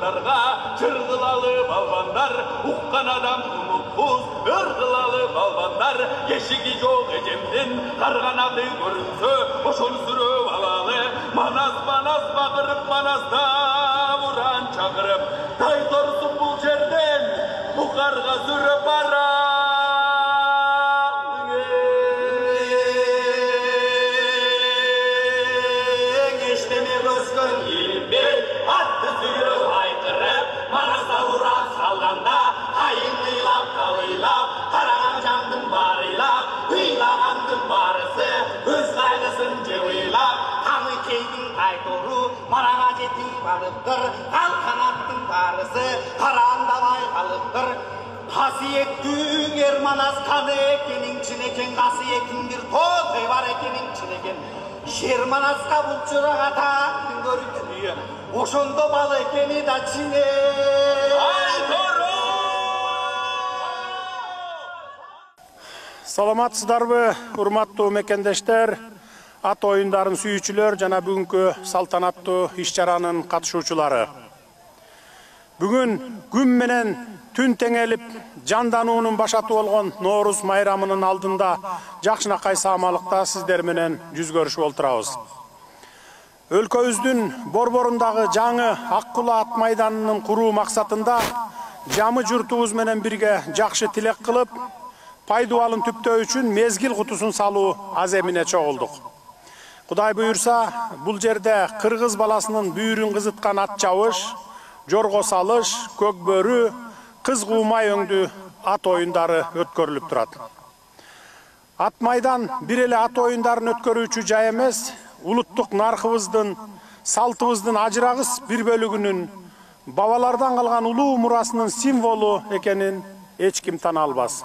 balvanlarga, çırgılalı balvanlar, uqqan adam unutmuz, ırgılalı balvanlar, yeşigi yok ecemdin, karganadı görünse, oşon sürüp alalı, manas bağırıp manasta vuran çağırıp, tay torsun bu cerden, bu karga sürüp bara. Al kanattın barısı, karandamay kalıptır. Hasiyettün ermanas kanı ekenin çineken, hasiyetin bir toğ var ekenin çineken. Şermanaska bulçurağa taktın görüntülüyor. Oşondo bal ekeni da çine. Salamatсыздарбы, урматтуу мекендештер, ат оюндарын сүйүүчүлөр жана бүгүнкү салтанаттуу иш-чаранын катышуучулары. Бүгүн күн менен түн теңелип, жандануунун башаты болгон Ноорус майрамынын алдында жакшынакай саамалыкта сиздер менен жүз көрүшүп олтурабыз. Өлкөбүздүн борборундагы жаңы Аккула ат майданынын куруу максатында жамы журтубуз менен бирге жакшы тилек кылып, пайдубалын түптөө үчүн мезгил кутусун салуу аземине чогулдук. Кудай буйурса, бул жерде кыргыз баласынын бүйүрүн кызыткан ат чабыш, жорго салыш, көк бөрү, кыз куумай өңдүү ат оюндары өткөрүлүп турат. Ат майдан бир эле ат оюндарын өткөрүүчү жай эмес, улуттук наркыбыздын, салтыбыздын ажырагыс бир бөлүгүнүн бабалардан калган улуу мурасынын символу экенин эч ким тана албас.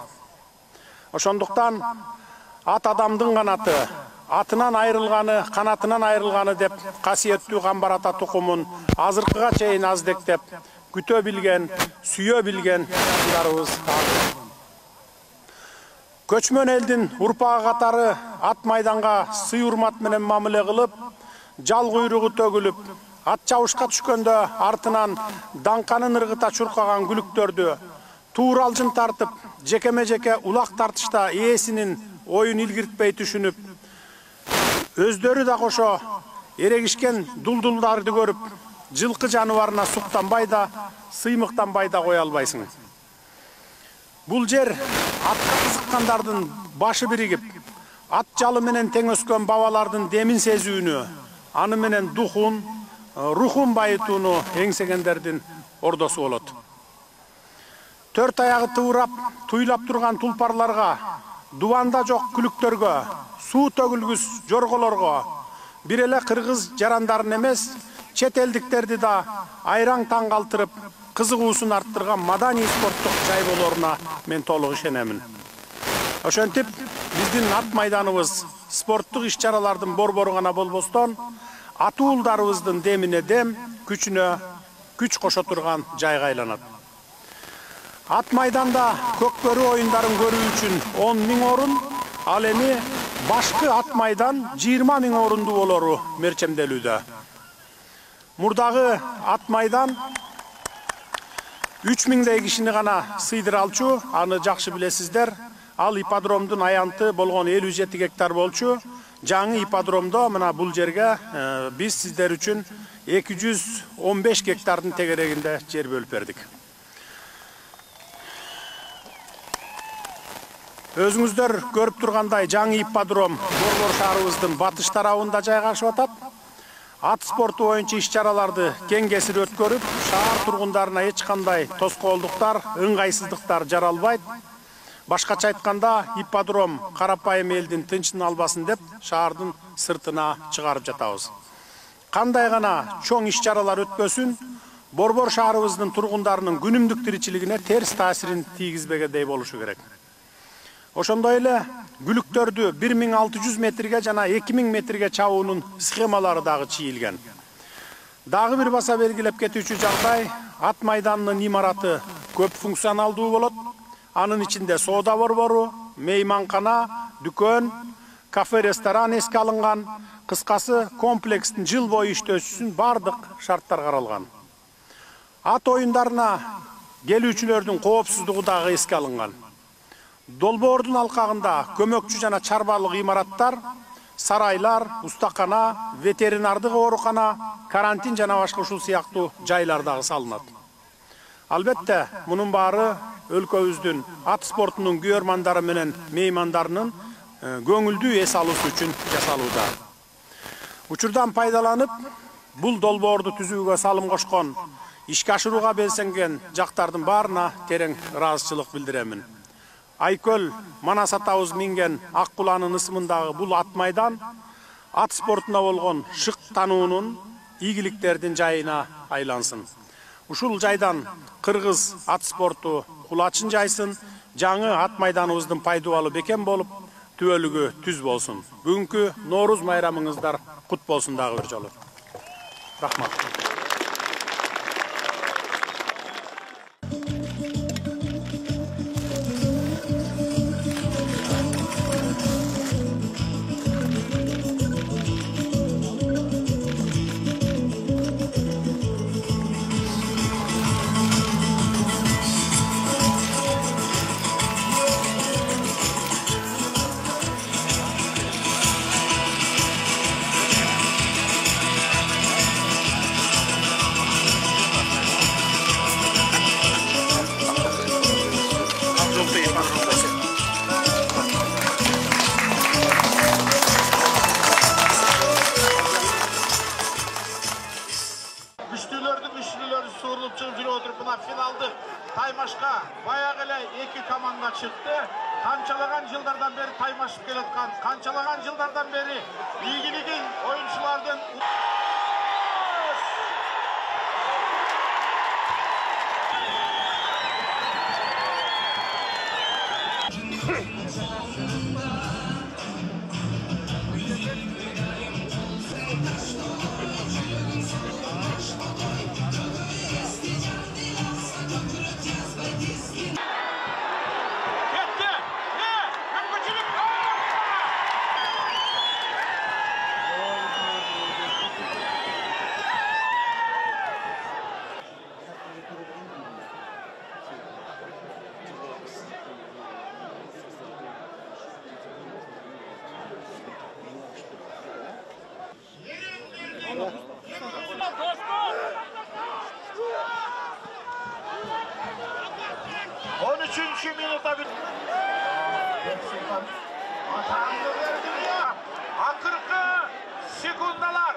Ошондуктан ат адамдын канаты, атынан айрылганы, канатынан айрылганы деп касиеттүү Камбар ата тукумун азыркыга чейин аздектеп, күтө билген, сүйө билген жардарыбыз бар. Көчмөн элдин урпагы катары ат майданга сый урмат менен мамиле кылып, жал куйругу төгүлүп, ат чабышка түшкөндө артынан даңканын ыргыта чуркаган күлүктөрдү тууралжын тартып, жекеме-жеке улак тартышта ээсинин оюн илгиртпей түшүнүп, өздөрү да кошо эрегишкен дулдулдарды көрүп, жылкы жаныбарына суктанбай да, сыймыктанбай да кое албайсың. Бул жер атка кызыккандардын башы биригип, ат жалы менен тең өскөн бабалардын демин сезүүнү, аны менен духун, рухун байытууну эңсегендердин ордосу болот. Төрт аягы тыурап, туйлап турган тулпарларга, дубанда жок күлүктөргө, суу төгүлгүс жорголорго, бир эле кыргыз жарандарын эмес, чет элдиктерди да айраң таң калтырып, кызыгуусун арттырган маданий спорттук жай болоруна мен толук ишенемин. Ошентип, биздин ат майданыбыз спорттук иш-чаралардын борбору гана болбостон, ат уулдарыбыздын демине дем, күчүнө күч кошо турган жайга айланат. Ат майданда көкбөрү оюндарын көрүү үчүн 10 000 орун, ал эми башкы ат майдан 20 000 орундуу болору мерчемделүүдө. Мурдагы ат майдан 3000 кишини гана сыйдыра алчу, аны жакшы билесиздер. Ал ипподромдун аянты болгон 57 гектар болчу. Жаңы ипподромдо мына бул жерге биз сиздер үчүн 215 гектардын тегерегинде жер бөлүп бердик. Өзүңүздөр көрүп тургандай жаңы ипподром Борбор шаарыбыздын батыш тарабында жайгашып атат. Ат спорту боюнча иш-чараларды кең кесир өткөрүп, шаар тургундарына эч кандай тоскоолдуктар, ыңгайсыздыктар жаралбайт. Башкача айтканда, ипподром карапайым элдин тынчын албасын деп шаардын сыртына чыгарып жатабыз. Кандай гана чоң иш-чаралар өтпөсүн, Борбор шаарыбыздын тургундарынын күнүмдүк тиричилигине терс таасирин тийгизбегендей болушу керек. Ошондой эле күлүктөрдү 1600 метрге жана 2000 метрге чабуунун схемалары дагы чийилген. Дагы бир баса белгилеп кетүүчү жагдай, ат майданынын имараты көп функционалдуу болот. Анын ичинде соода борбору, мейманкана, дүкөн, кафе, ресторан эске алынган, кыскасы комплекстин жыл бою иштөөсүнүн бардык шарттар каралган. At oyunдарына келүүчүлөрдүн коопсуздугу дагы эске алынган. Долбоордун алкагында көмөкчү жана чарбалык имараттар, сарайлар, устакана, ветеринардык оорукана, карантин жана башка ушул сыяктуу жайлар дагы салынат. Албетте, мунун баары өлкөбүздүн ат спортунун күйөрмандары менен меймандарынын көңүлдүү эс алуусу үчүн жасалууда. Учурдан пайдаланып, бул долбоорду түзүүгө салым кошкон, ишке ашырууга белсенген жактардын баарына терең ыраазычылык билдиремин. Айкөл Манас атабыз минген ак куланын ысымындагы бул ат майдан ат спортуна болгон шык тануунун, ийгиликтердин жайына айлансын. Ушул жайдан кыргыз ат спорту кулачын жайсын, жаңы ат майданыбыздын пайдубалы бекем болуп, түбөлүгү түз болсун. Бүгүнкү Нооруз майрамыңыздар кут болсун дагы бир жолу. Рахмат. Güçlüleri sorulup çıkıp oturup buna finaldık. Taymashka bayağı ele iki komanda çıktı. Kançalagan yıllardan beri taymaşıp geletkan, kançalagan yıllardan beri ilgili oyunculardan minuta bir Atandı verdi ya. Akırkı sekundalar.